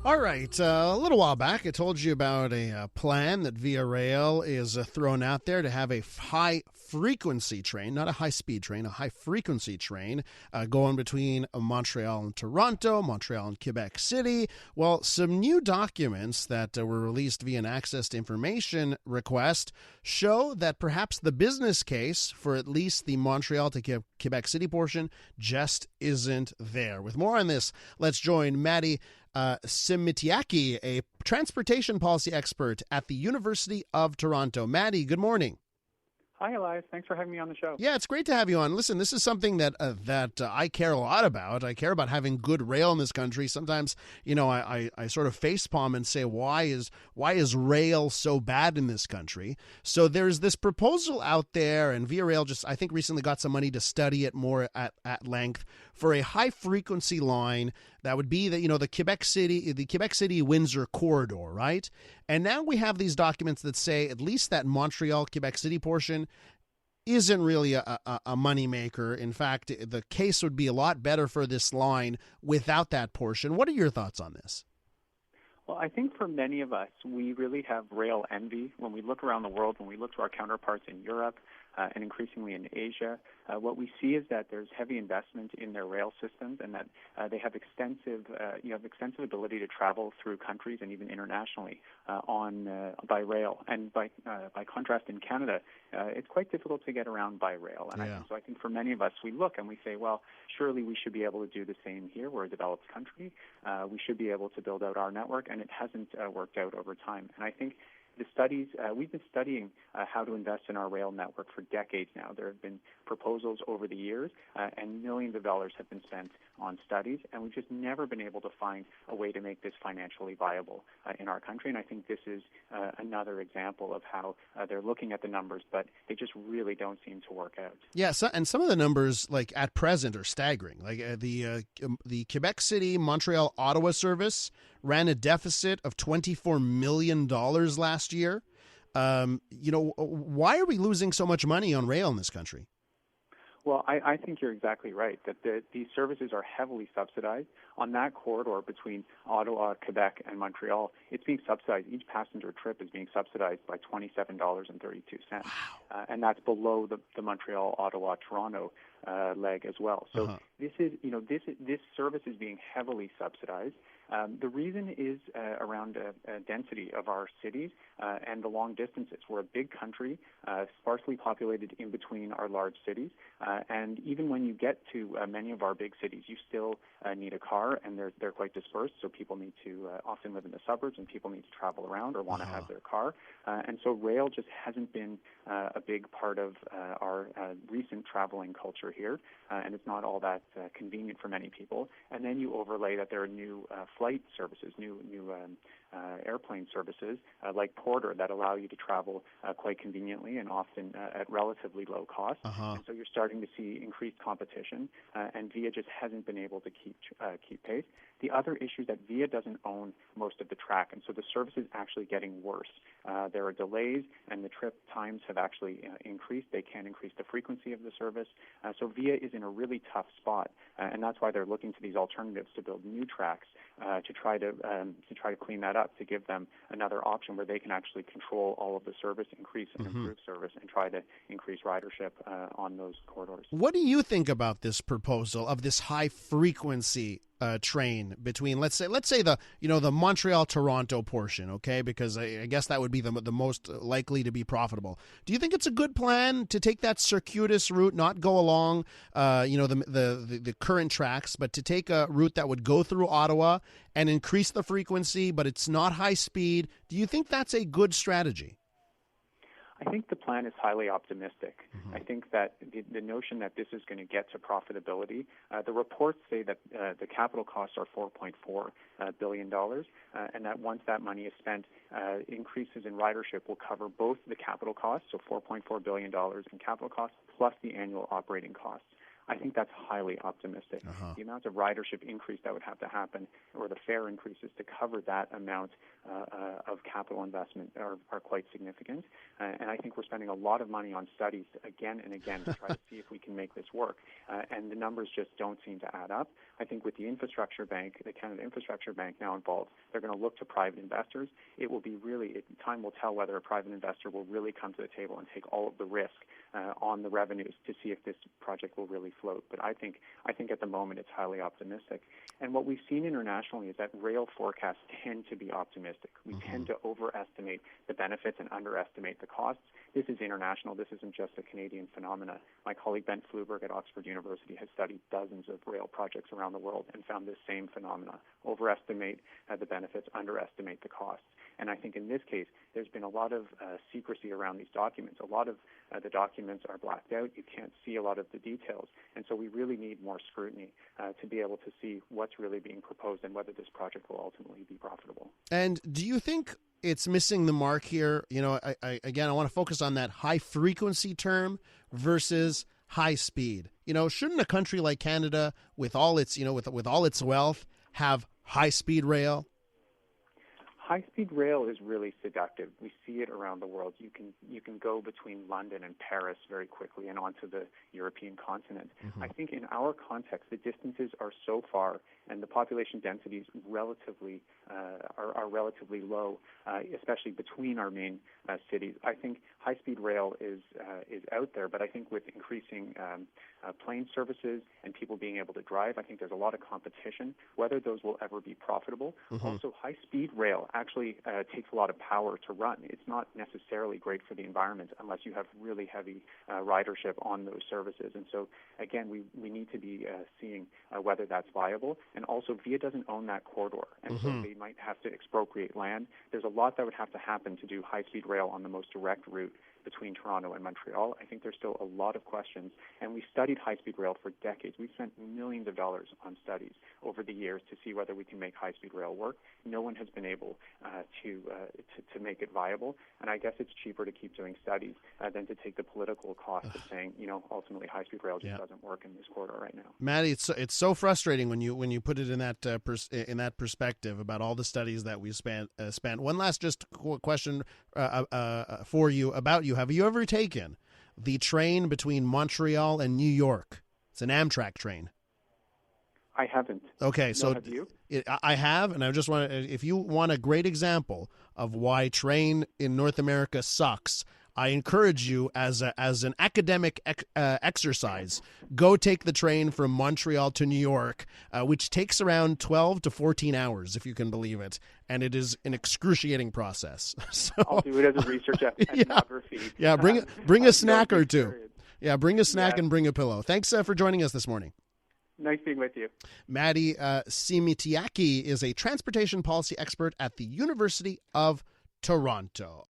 All right, a little while back, I told you about a plan that Via Rail is throwing out there to have a high frequency train, not a high speed train, a high frequency train going between Montreal and Toronto, Montreal and Quebec City. Well, some new documents that were released via an access to information request show that perhaps the business case for at least the Montreal to Quebec City portion just isn't there. With more on this, let's join Matti Siemiatycki, a transportation policy expert at the University of Toronto. Matti, good morning. Hi, Elias. Thanks for having me on the show. Yeah, it's great to have you on. Listen, this is something that I care a lot about. I care about having good rail in this country. Sometimes, I sort of facepalm and say, why is rail so bad in this country? So there's this proposal out there, and Via Rail just, I think, recently got some money to study it more at length for a high frequency line that would be the Quebec City Windsor corridor, right? And now we have these documents that say at least that Montreal Quebec City portion isn't really a moneymaker. In fact, the case would be a lot better for this line without that portion. What are your thoughts on this? Well, I think for many of us, we really have rail envy. When we look around the world, when we look to our counterparts in Europe and increasingly in Asia, what we see is that there's heavy investment in their rail systems, and that they have extensive ability to travel through countries and even internationally by rail. And by contrast, in Canada, it's quite difficult to get around by rail. And I think for many of us, we look and we say, well, surely we should be able to do the same here. We're a developed country. We should be able to build out our network, and it hasn't worked out over time. And I think the studies, we've been studying how to invest in our rail network for decades now. There have been proposals over the years, and millions of dollars have been spent on studies, and we've just never been able to find a way to make this financially viable in our country. And I think this is another example of how they're looking at the numbers, but they just really don't seem to work out. Yeah, and some of the numbers, like at present, are staggering. Like the Quebec City Montreal Ottawa service ran a deficit of $24 million last year. Why are we losing so much money on rail in this country? Well, I think you're exactly right, that these services are heavily subsidized. On that corridor between Ottawa, Quebec, and Montreal, it's being subsidized. Each passenger trip is being subsidized by $27.32. Wow. And that's below the Montreal, Ottawa, Toronto leg as well. So this service is being heavily subsidized. The reason is around density of our cities and the long distances. We're a big country, sparsely populated in between our large cities. And even when you get to many of our big cities, you still need a car, and they're quite dispersed. So people need to often live in the suburbs, and people need to travel around or want to have their car. And so rail just hasn't been a big part of our recent traveling culture here. And it's not all that convenient for many people. And then you overlay that there are new flight services, new airplane services like Porter that allow you to travel quite conveniently and often at relatively low cost. And so you're starting to see increased competition, and Via just hasn't been able to keep pace. The other issue is that Via doesn't own most of the track, and so the service is actually getting worse. There are delays, and the trip times have actually increased. They can't increase the frequency of the service. So Via is in a really tough spot, and that's why they're looking to these alternatives to build new tracks to try to clean that up, to give them another option where they can actually control all of the service, increase and improve service, and try to increase ridership on those corridors. What do you think about this proposal of this high frequency train between, let's say the Montreal-Toronto portion, okay? Because I guess that would be the most likely to be profitable. Do you think it's a good plan to take that circuitous route, not go along, the current tracks, but to take a route that would go through Ottawa and increase the frequency, but it's not high speed? Do you think that's a good strategy? I think the plan is highly optimistic. I think that the notion that this is going to get to profitability, the reports say that the capital costs are $4.4 billion, and that once that money is spent, increases in ridership will cover both the capital costs, so $4.4 billion in capital costs, plus the annual operating costs. I think that's highly optimistic. The amount of ridership increase that would have to happen, or the fare increases to cover that amount of capital investment are quite significant. And I think we're spending a lot of money on studies again and again to try to see if we can make this work. And the numbers just don't seem to add up. I think with the infrastructure bank, the Canada Infrastructure Bank now involved, they're going to look to private investors. It will be time will tell whether a private investor will really come to the table and take all of the risk on the revenues to see if this project will really float. But I think at the moment it's highly optimistic. And what we've seen internationally is that rail forecasts tend to be optimistic. We tend to overestimate the benefits and underestimate the costs. This is international. This isn't just a Canadian phenomena. My colleague Ben Fluberg at Oxford University has studied dozens of rail projects around the world and found this same phenomena. Overestimate the benefits, underestimate the costs. And I think in this case, there's been a lot of secrecy around these documents. A lot of the documents are blacked out. You can't see a lot of the details. And so we really need more scrutiny to be able to see what's really being proposed and whether this project will ultimately be profitable. And do you think it's missing the mark here? You know, I want to focus on that high frequency term versus high speed. You know, shouldn't a country like Canada, with all its, with all its wealth, have high speed rail? High-speed rail is really seductive. We see it around the world. You can go between London and Paris very quickly and onto the European continent. I think in our context, the distances are so far and the population densities relatively are relatively low, especially between our main cities. I think high-speed rail is out there, but I think with increasing plane services and people being able to drive, I think there's a lot of competition. Whether those will ever be profitable. Also, high-speed rail actually takes a lot of power to run. It's not necessarily great for the environment unless you have really heavy ridership on those services. And so, again, we need to be seeing whether that's viable. And also, VIA doesn't own that corridor, and so they might have to expropriate land. There's a lot that would have to happen to do high-speed rail on the most direct route between Toronto and Montreal. I think there's still a lot of questions, and we studied high-speed rail for decades. We've spent millions of dollars on studies over the years to see whether we can make high-speed rail work. No one has been able to make it viable, and I guess it's cheaper to keep doing studies than to take the political cost of saying, ultimately high-speed rail just doesn't work in this corridor right now. Matti, it's so frustrating when you put it in that perspective about all the studies that we spent. One last just question for you about you. Have you ever taken the train between Montreal and New York? It's an Amtrak train. I haven't. Okay, so have you? I have, and I just want to, if you want a great example of why train in North America sucks, I encourage you as an academic exercise, go take the train from Montreal to New York, which takes around 12 to 14 hours, if you can believe it, and it is an excruciating process. So I'll do it as a research ethnography. Yeah, bring a snack or two. Yeah, bring a snack and bring a pillow. Thanks for joining us this morning. Nice being with you. Matti Siemiatycki is a transportation policy expert at the University of Toronto.